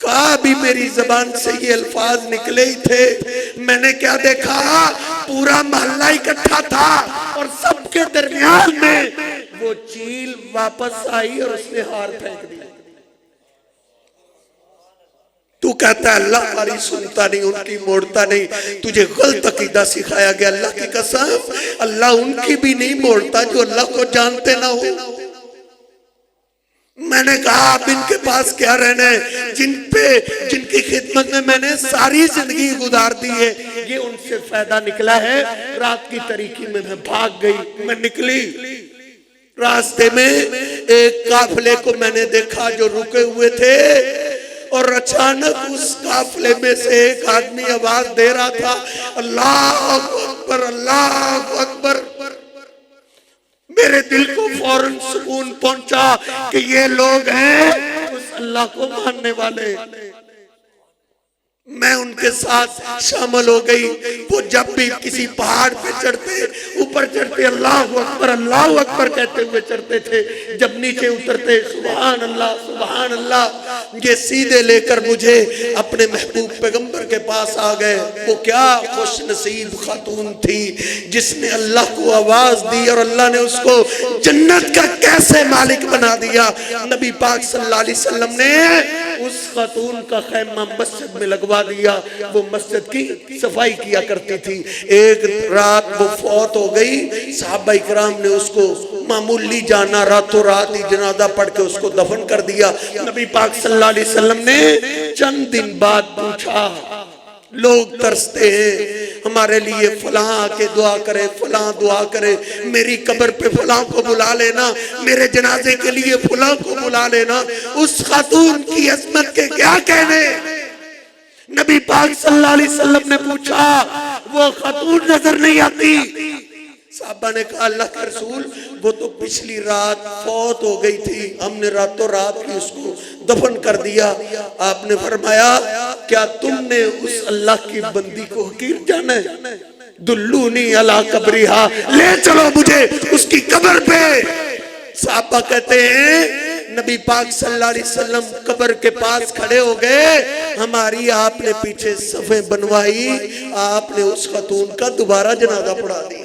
کہا بھی میری زبان سے یہ الفاظ نکلے ہی تھے میں نے کیا دیکھا، پورا محلہ اکٹھا تھا اور سب کے درمیان میں وہ چیل واپس آئی اور اس نے ہار پھینک دیا. تو کہتا ہے اللہ ہماری سنتا نہیں، ان کی موڑتا نہیں. تجھے غلط عقیدہ سکھایا گیا. اللہ کی قسم اللہ ان کی بھی نہیں موڑتا جو اللہ کو جانتے نہ ہو. میں نے کہا اب ان کے پاس کیا رہنا ہے، جن کی خدمت میں نے ساری زندگی گزار دی ہے، یہ ان سے فائدہ نکلا ہے. رات کی تاریکی میں بھاگ گئی. میں نکلی، راستے میں ایک قافلے کو میں نے دیکھا جو رکے ہوئے تھے اور اچانک اس قافلے میں سے ایک آدمی آواز دے رہا تھا اللہ اکبر اللہ اکبر. میرے دل کو فوراً سکون پہنچا کہ یہ لوگ ہیں اس اللہ کو ماننے والے. میں ان کے ساتھ شامل ہو گئی. وہ جب بھی کسی پہاڑ پہ چڑھتے اوپر چڑھتے اللہ اکبر کہتے ہوئے چڑھتے تھے. جب نیچے اترتے سبحان اللہ سبحان اللہ. یہ سیدھے لے کر مجھے اپنے محبوب پیغمبر کے پاس آ گئے. وہ کیا خوش نصیب خاتون تھی جس نے اللہ کو آواز دی اور اللہ نے اس کو جنت کا کیسے مالک بنا دیا. نبی پاک صلی اللہ علیہ وسلم نے اس خاتون کا خیمہ مسجد میں لگوا دیا. وہ مسجد کی صفائی کیا کرتی تھی. ایک رات وہ فوت ہو گئی. صحابہ اکرام نے اس کو معمولی جانا راتوں رات ہی جنازہ پڑھ کے اس کو دفن کر دیا. نبی پاک صلی اللہ علیہ وسلم نے چند دن بعد پوچھا لوگ ترستے ہیں ہمارے لیے فلاں کے دعا کرے فلاں دعا کرے، میری قبر پہ فلاں کو بلا لینا، میرے جنازے کے لیے فلاں کو بلا لینا. اس خاتون کی عظمت کے کیا کہنے. نبی پاک صلی اللہ علیہ وسلم نے پوچھا وہ خاتون نظر نہیں آتی. صحابہ نے کہا اللہ کے رسول وہ تو پچھلی رات فوت ہو گئی تھی، ہم نے راتوں رات ہی اس کو دفن کر دیا. آپ نے فرمایا کیا تم نے اس اللہ کی بندی کو حقیر جانا ہے؟ دلونی علی قبرہا، لے چلو مجھے اس کی قبر پہ. صحابہ کہتے ہیں نبی پاک صلی اللہ علیہ وسلم قبر کے پاس کھڑے ہو گئے. ہماری آپ نے پیچھے صفیں بنوائی، آپ نے اس خاتون کا دوبارہ جنازہ پڑھا دیا.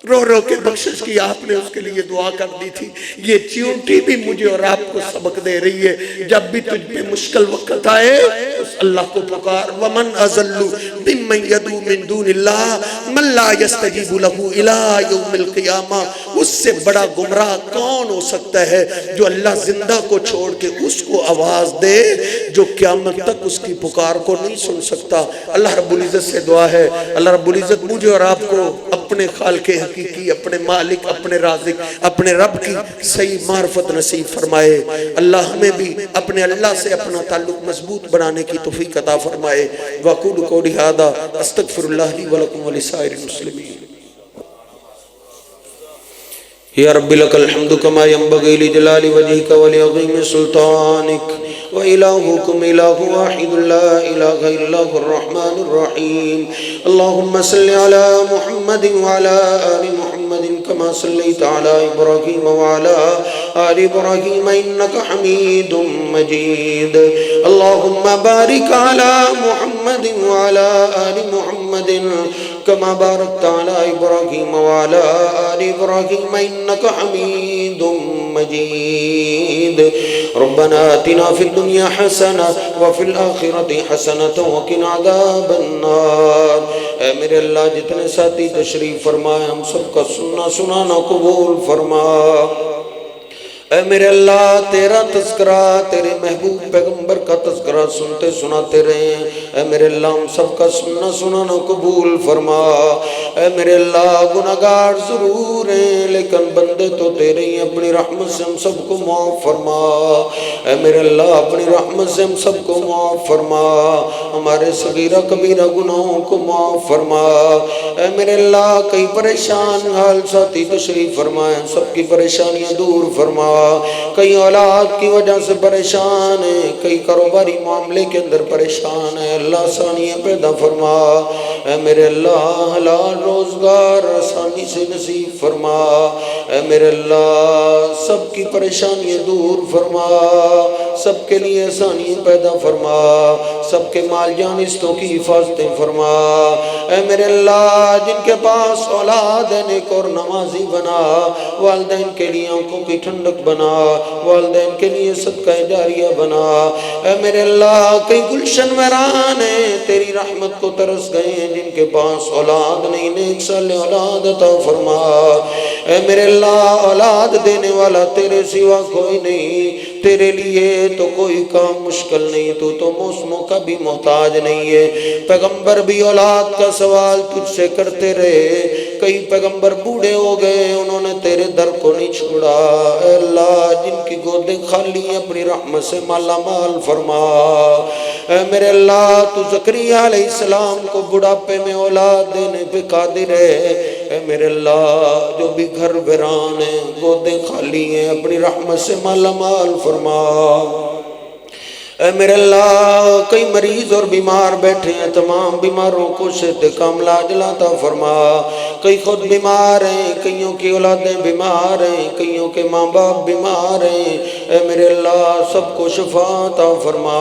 رو رو کے بخشش کی آپ نے اس کے لیے دعا کر دی تھی. یہ چیونٹی بھی مجھے اور آپ کو سبق دے رہی ہے جب بھی تجھ پہ مشکل وقت آئے اس اللہ کو پکار. وَمَنْ أَضَلُّ مِمَّنْ يَدْعُو مِن دُونِ اللَّهِ مَن لَّا يَسْتَجِيبُ لَهُ إِلَىٰ يَوْمِ الْقِيَامَةِ. اس سے بڑا گمراہ کون ہو سکتا ہے جو اللہ زندہ کو چھوڑ کے اس کو آواز دے جو قیامت تک اس کی پکار کو نہیں سن سکتا. اللہ رب العزت سے دعا ہے اللہ رب العزت مجھے اور آپ کو اپنے خالق حقیقی، اپنے مالک، اپنے رازق، اپنے رب کی صحیح معرفت نصیب فرمائے. اللہ ہمیں بھی اپنے اللہ سے اپنا تعلق مضبوط بنانے کی توفیق عطا فرمائے. وَقُولُ قَوْلِي هَٰذَا أَسْتَغْفِرُ اللَّهَ لِي وَلَكُمْ وَلِسَائِرِ الْمُسْلِمِينَ. یا رب لک الحمد کما ینبغی لجلال وجہک ولعظیم سلطانک وإلہکم الہ واحد لا الہ الا هو الرحمن الرحیم. اللہم صل علی محمد وعلی آل محمد کما صلیت علی ابراہیم وعلی آل ابراہیم انکا حمید مجید. اللہم بارک علی محمد وعلی آل محمد كما باركت على إبراهيم وعلى آل إبراهيم إنك حميد مجيد. ربنا آتنا في الدنيا حسنة وفي الآخرة حسنة وقنا عذاب النار. اے میرے اللہ جتنے ساتھی تشریف فرمائے ہم سب کا سننا سنانا قبول فرما. اے میرے اللہ تیرا تذکرہ تیرے محبوب پیغمبر کا تذکرہ سنتے سناتے رہیں، اے میرے اللہ ہم سب کا سننا سنانا قبول فرما۔ اے میرے اللہ گناہگار ضرور ہیں لیکن بندے تو تیرے ہی، اپنی رحمت سے ہم سب کو معاف فرما۔ اے میرے اللہ اپنی رحمت سے ہم سب کو معاف فرما، ہمارے صغیرہ کبیرہ گناہوں کو معاف فرما۔ اے میرے اللہ کئی پریشان حال ساتھی تشریف فرمائیں، سب کی پریشانیاں دور فرما۔ کئی اولاد کی وجہ سے پریشان ہیں، کئی کاروباری معاملے کے اندر پریشان ہیں، اللہ آسانیاں پیدا فرما۔ اے میرے اللہ حلال روزگار آسانی سے نصیب فرما۔ اے میرے اللہ سب کی پریشانیاں دور فرما، سب کے لیے آسانیاں پیدا فرما، سب کے مال جان رشتوں کی حفاظتیں فرما۔ اے میرے اللہ جن کے پاس اولاد ہے نیک اور نمازی بنا، والدین کے لیے آنکھوں کی ٹھنڈک بنا، والدین کے لیے صدقہ جاریہ بنا۔ اے میرے اللہ کئی گلشن ویران ہیں تیری رحمت کو ترس گئے ہیں، جن کے پاس اولاد نہیں نیک صالح اولاد عطا فرما۔ اے میرے اللہ اولاد دینے والا تیرے سوا کوئی نہیں، تیرے لیے تو کوئی کام مشکل نہیں، تو موسموں کا بھی محتاج نہیں ہے۔ پیغمبر بھی اولاد کا سوال تجھ سے کرتے رہے، کئی پیغمبر بوڑھے ہو گئے انہوں نے تیرے در کو نہیں چھوڑا۔ اے اللہ جن کی گودیں خالی ہیں اپنی رحمت سے مالا مال فرما۔ اے میرے اللہ تو زکریا علیہ السلام کو بڑھاپے میں اولاد دینے پہ قادر ہے۔ اے میرے اللہ جو بھی گھر ویران ہیں گودیں خالی ہیں اپنی رحمت سے مالا مال فرما۔ اے میرے اللہ کئی مریض اور بیمار بیٹھے ہیں، تمام بیماروں کو صحت کاملہ عاجلہ عطا فرما۔ کئی خود بیمار ہیں، کئیوں کی اولادیں بیمار ہیں، کئیوں کے ماں باپ بیمار ہیں، اے میرے اللہ سب کو شفا عطا فرما۔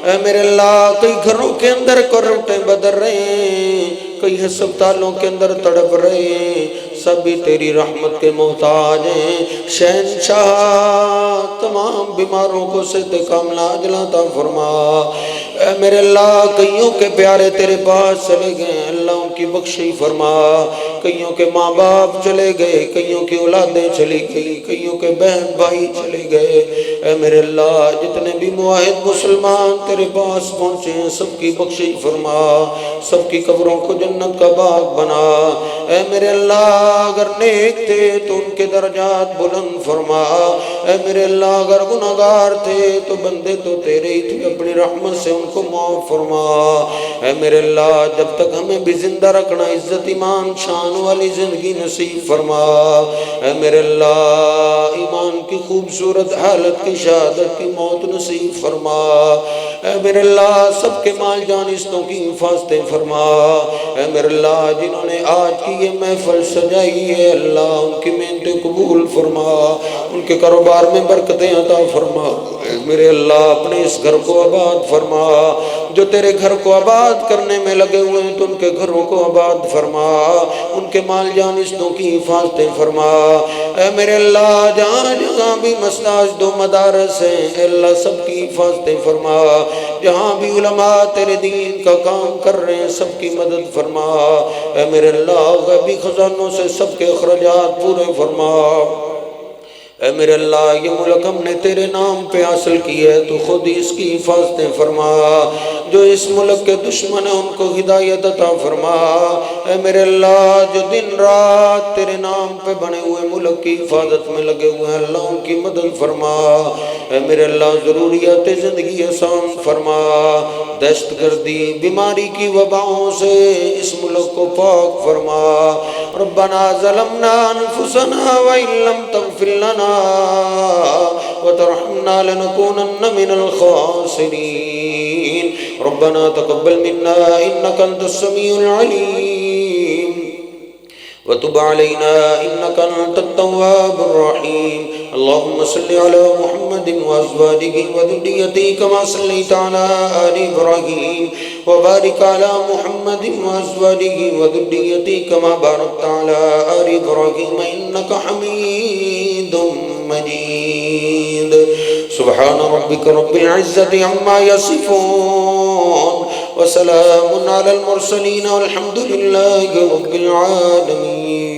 اے میرے اللہ کئی گھروں کے اندر کروٹیں بدر رہے ہیں، کئی ہسپتالوں کے اندر تڑپ رہے ہیں، سبھی تیری رحمت کے محتاج ہیں۔ شہنشاہ تمام بیماروں کو صحت کاملہ عاجلہ عطا فرما۔ اے میرے اللہ کئیوں کے پیارے تیرے پاس چلے گئے، اللہ ان کی بخشی فرما۔ کئیوں کے ماں باپ چلے گئے، کئیوں کی اولادیں چلی گئی، کئیوں کے بہن بھائی چلے گئے۔ اے میرے اللہ جتنے بھی موحد مسلمان تیرے پاس پہنچے ہیں سب کی بخشی فرما، سب کی قبروں کو جنت کا باغ بنا۔ اے میرے اللہ اگر نیک تھے تو ان کے درجات بلند فرما۔ اے میرے اللہ اگر گناہگار تھے تو بندے تو تیرے ہی تھے، اپنی رحمت سے ان کو معاف فرما۔ اے میرے اللہ جب تک ہمیں بھی زندہ رکھنا عزت ایمان شان والی زندگی نصیب فرما۔ اے میرے اللہ ایمان کی خوبصورت حالت کی شہادت کی موت نصیب فرما۔ اے میرے اللہ سب کے مال جان رشتوں کی حفاظتیں فرما۔ اے میرے اللہ جنہوں نے آج کی یہ محفل سجائی ہے اللہ ان کی محنتیں قبول فرما، ان کے کاروبار میں برکتیں عطا فرما۔ اے میرے اللہ اپنے اس گھر کو آباد فرما، جو تیرے گھر کو آباد کرنے میں لگے ہوئے ہیں تو ان کے گھروں کو آباد فرما، ان کے مال جان رشتوں کی حفاظتیں فرما۔ اے میرے اللہ جہاں جہاں بھی مساجد و مدارس ہیں اے اللہ سب کی حفاظتیں فرما، جہاں بھی علماء تیرے دین کا کام کر رہے ہیں سب کی مدد فرما۔ اے میرے اللہ غیبی خزانوں سے سب کے اخراجات پورے فرما۔ اے میرے اللہ یہ ملک ہم نے تیرے نام پہ حاصل کی ہے، تو خود ہی اس کی حفاظتیں فرما، جو اس ملک کے دشمن ہیں ان کو ہدایت عطا فرما۔ اے میرے اللہ جو دن رات تیرے نام پہ بنے ہوئے ملک کی حفاظت میں لگے ہوئے ہیں اللہ ان کی مدد فرما۔ اے میرے اللہ ضروریات زندگی آسان فرما، دہشت گردی بیماری کی وباؤں سے اس ملک کو پاک فرما۔ ربنا ظلمنا انفسنا وان لم تغفر لنا وترحمنا لنكونن من الخاسرين ربنا تقبل منا انك انت السميع العليم وتب علينا انك انت التواب الرحيم اللهم صل على محمد وازواجه وذريته كما صليت على آل ابراهيم وبارك على محمد وازواجه وذريته كما باركت على آل ابراهيم انك حميد مجيد سبحان ربك رب العزة عما يصفون وسلام على المرسلين والحمد لله رب العالمين.